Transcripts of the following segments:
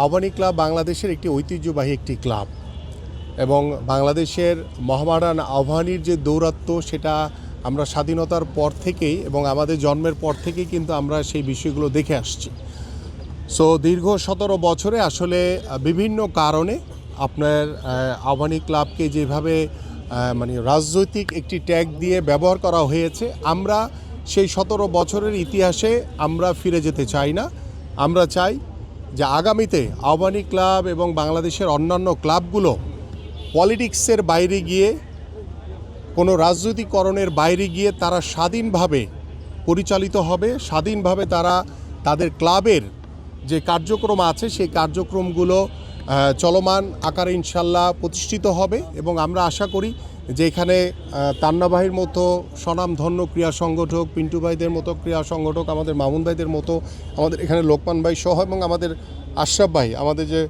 Abahani club বাংলাদেশের একটি ঐতিহ্যবাহী একটি ক্লাব এবং বাংলাদেশের মহামারান আবাহনীর যে দৌরাত্ম্য সেটা আমরা স্বাধীনতার পর থেকেই এবং আমাদের জন্মের পর থেকেই কিন্তু আমরা সেই বিষয়গুলো দেখে আসছি। সো দীর্ঘ 17 বছরে আসলে বিভিন্ন কারণে আপনার আবাহনী ক্লাবকে যেভাবে মানে রাজনৈতিক একটি ট্যাগ দিয়ে ব্যবহার করা হয়েছে, আমরা সেই 17 বছরের ইতিহাসে আমরা ফিরে যেতে চাই না। আমরা চাই যে আগামীতে আবাহনী ক্লাব এবং বাংলাদেশের অন্যান্য ক্লাবগুলো পলিটিক্সের বাইরে গিয়ে, কোনো রাজনৈতিকরণের বাইরে গিয়ে তারা স্বাধীনভাবে পরিচালিত হবে, স্বাধীনভাবে তারা তাদের ক্লাবের যে কার্যক্রম আছে সেই কার্যক্রমগুলো চলমান আকারে ইনশাল্লাহ প্রতিষ্ঠিত হবে। এবং আমরা আশা করি যে এখানে তান্না ভাইয়ের মতো স্বনামধন্য ক্রীড়া সংগঠক, পিন্টু ভাইদের মতো ক্রীড়া সংগঠক, আমাদের মামুন ভাইদের মতো, আমাদের এখানে লোকমান ভাই সহ এবং আমাদের আশরাফ ভাই, আমাদের যে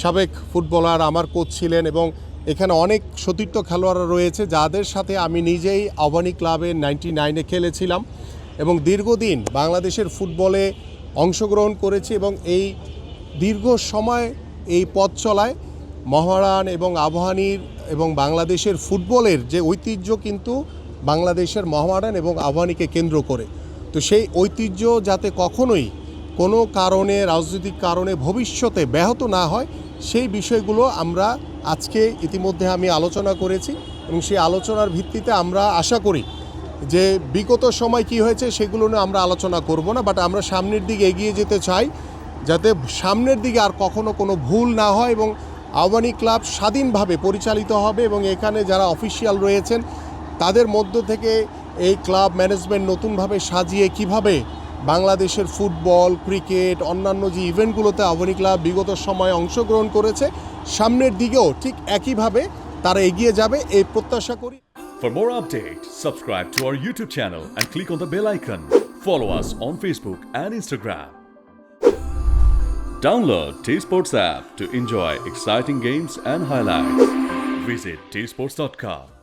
সাবেক ফুটবলার, আমার কোচ ছিলেন, এবং এখানে অনেক সতীর্থ খেলোয়াড়রা রয়েছে যাদের সাথে আমি নিজেই আবাহনী ক্লাবে 99-এ খেলেছিলাম এবং দীর্ঘদিন বাংলাদেশের ফুটবলে অংশগ্রহণ করেছি। এবং এই দীর্ঘ সময় এই পথ চলায় মহারান এবং আবাহনীর এবং বাংলাদেশের ফুটবলের যে ঐতিহ্য কিন্তু বাংলাদেশের মহারান এবং আবাহনীকে কেন্দ্র করে। তো সেই ঐতিহ্য যাতে কখনোই কোনো কারণে, রাজনৈতিক কারণে ভবিষ্যতে ব্যাহত না হয়, সেই বিষয়গুলো আমরা আজকে ইতিমধ্যে আমি আলোচনা করেছি এবং সেই আলোচনার ভিত্তিতে আমরা আশা করি যে বিগত সময় কি হয়েছে সেগুলো নিয়ে আমরা আলোচনা করব না, বাট আমরা সামনের দিকে এগিয়ে যেতে চাই যাতে সামনের দিকে আর কখনো কোনো ভুল না হয় এবং আবাহনী ক্লাব স্বাধীনভাবে পরিচালিত হবে। এবং এখানে যারা অফিসিয়াল রয়েছেন তাদের মধ্য থেকে এই ক্লাব ম্যানেজমেন্ট নতুনভাবে সাজিয়ে কিভাবে বাংলাদেশের ফুটবল, ক্রিকেট, অন্যান্য যে ইভেন্টগুলোতে আবাহনী ক্লাব বিগত সময়ে অংশগ্রহণ করেছে, সামনের দিকেও ঠিক একইভাবে তারা এগিয়ে যাবে এই প্রত্যাশা করি। For more updates, subscribe to our YouTube channel and click on the bell icon. Follow us on Facebook and Instagram. Download T-Sports app to enjoy exciting games and highlights. Visit tsports.com.